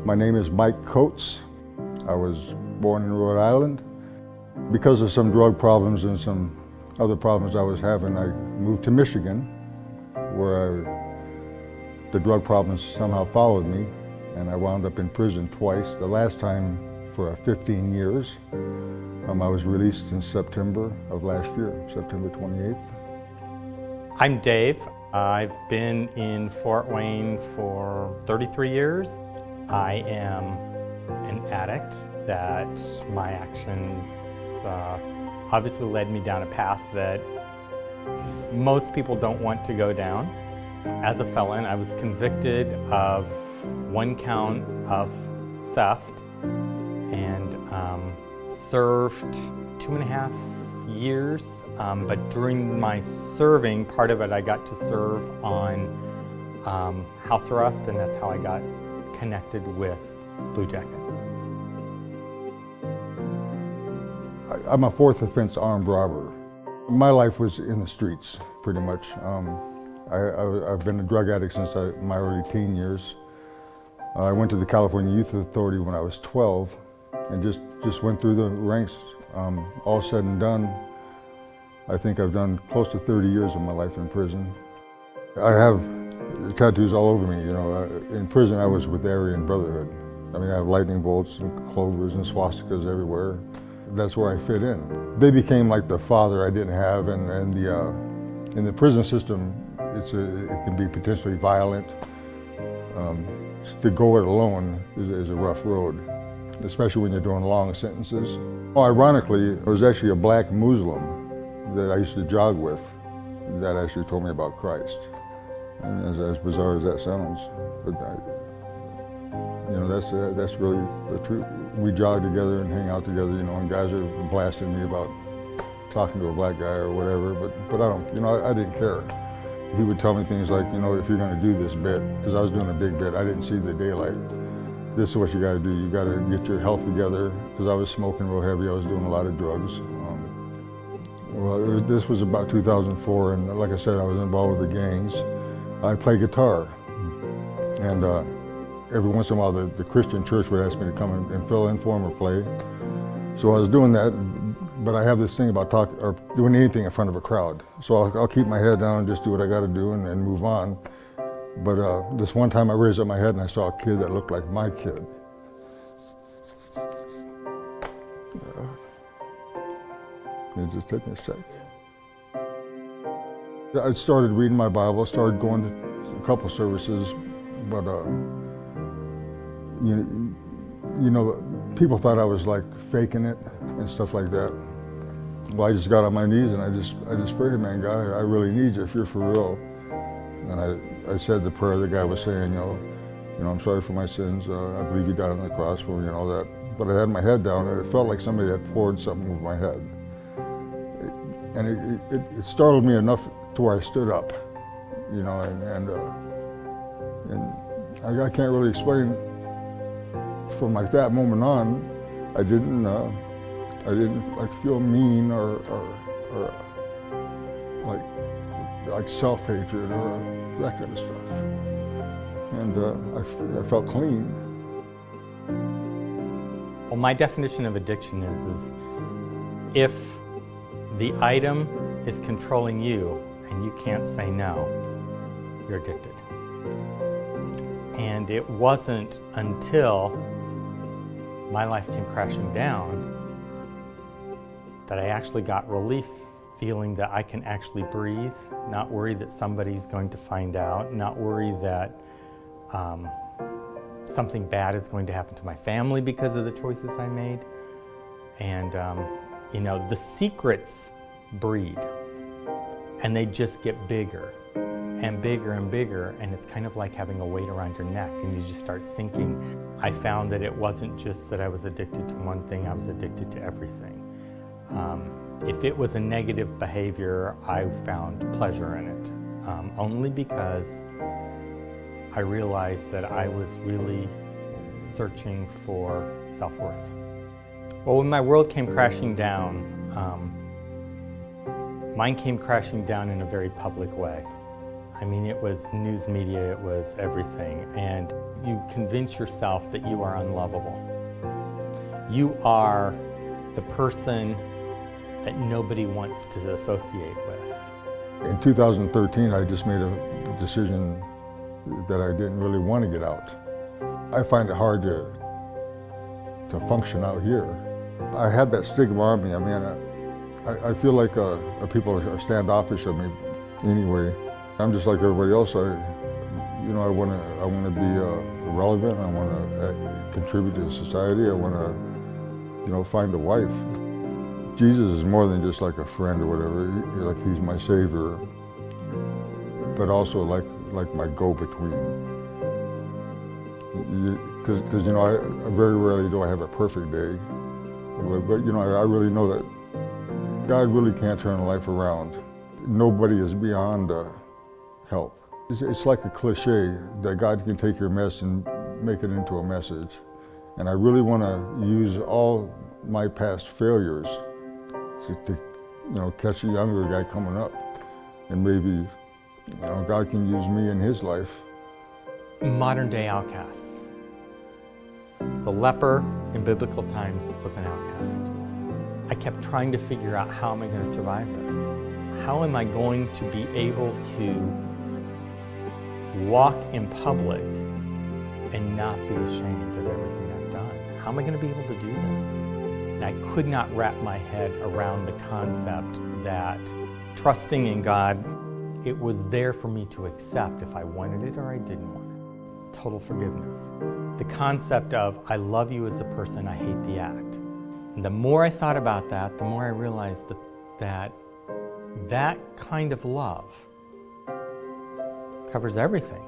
My name is Mike Coates. I was born in Rhode Island. Because of some drug problems and some other problems I was having, I moved to Michigan, where the drug problems somehow followed me, and I wound up in prison twice. The last time for 15 years. I was released in September of last year, September 28th. I'm Dave. I've been in Fort Wayne for 33 years. I am an addict that my actions obviously led me down a path that most people don't want to go down. As a felon, I was convicted of 1 count of theft and served 2.5 years. But during my serving, part of it I got to serve on house arrest, and that's how I got connected with Blue Jacket. I'm a 4th offense armed robber. My life was in the streets, pretty much. I've been a drug addict since my early teen years. I went to the California Youth Authority when I was 12 and just went through the ranks. All said and done, I think I've done close to 30 years of my life in prison. I have tattoos all over me, you know. In prison I was with the Aryan Brotherhood. I mean, I have lightning bolts and clovers and swastikas everywhere. That's where I fit in. They became like the father I didn't have, and in the prison system, it can be potentially violent. To go it alone is a rough road, especially when you're doing long sentences. Well, ironically, it was actually a black Muslim that I used to jog with that actually told me about Christ. And as bizarre as that sounds, but you know, that's really the truth. We jog together and hang out together, you know, and guys are blasting me about talking to a black guy or whatever, but I don't, you know, I didn't care. He would tell me things like, you know, if you're going to do this bit, because I was doing a big bit, I didn't see the daylight. This is what you got to do. You got to get your health together, because I was smoking real heavy. I was doing a lot of drugs. This was about 2004, and like I said, I was involved with the gangs. I play guitar, and every once in a while the Christian church would ask me to come and fill in for them or play. So I was doing that, but I have this thing about doing anything in front of a crowd. So I'll keep my head down and just do what I got to do and move on. But this one time I raised up my head and I saw a kid that looked like my kid. It just took me a sec. I started reading my Bible, started going to a couple services, but you know, people thought I was like faking it and stuff like that. Well, I just got on my knees and I just prayed, man, God, I really need you if you're for real. And I said the prayer the guy was saying, you know, I'm sorry for my sins. I believe you died on the cross for me and all that. But I had my head down and it felt like somebody had poured something over my head. And it startled me enough to where I stood up, you know, and I can't really explain. From like that moment on, I didn't like feel mean or like self-hatred or that kind of stuff. And I felt clean. Well, my definition of addiction is if the item is controlling you and you can't say no, you're addicted. And it wasn't until my life came crashing down that I actually got relief, feeling that I can actually breathe, not worry that somebody's going to find out, not worry that something bad is going to happen to my family because of the choices I made. And you know, the secrets breed, and they just get bigger and bigger and bigger, and it's kind of like having a weight around your neck and you just start sinking. I found that it wasn't just that I was addicted to one thing, I was addicted to everything. If it was a negative behavior, I found pleasure in it, only because I realized that I was really searching for self-worth. Well, when my world came crashing down, mine came crashing down in a very public way. I mean, it was news media, it was everything. And you convince yourself that you are unlovable. You are the person that nobody wants to associate with. In 2013, I just made a decision that I didn't really want to get out. I find it hard to function out here. I had that stigma on me. I mean, I feel like people are standoffish of me anyway. I'm just like everybody else. I want to be relevant. I want to contribute to society. I want to, find a wife. Jesus is more than just like a friend or whatever. He's my savior, but also like my go-between. Because I very rarely do I have a perfect day, but I really know that God really can't turn life around. Nobody is beyond help. It's like a cliche that God can take your mess and make it into a message. And I really want to use all my past failures to catch a younger guy coming up. And maybe, God can use me in his life. Modern day outcasts. The leper in biblical times was an outcast. I kept trying to figure out, how am I going to survive this? How am I going to be able to walk in public and not be ashamed of everything I've done? How am I going to be able to do this? And I could not wrap my head around the concept that trusting in God, it was there for me to accept if I wanted it or I didn't want it. Total forgiveness. The concept of, I love you as a person, I hate the act. And the more I thought about that, the more I realized that kind of love covers everything.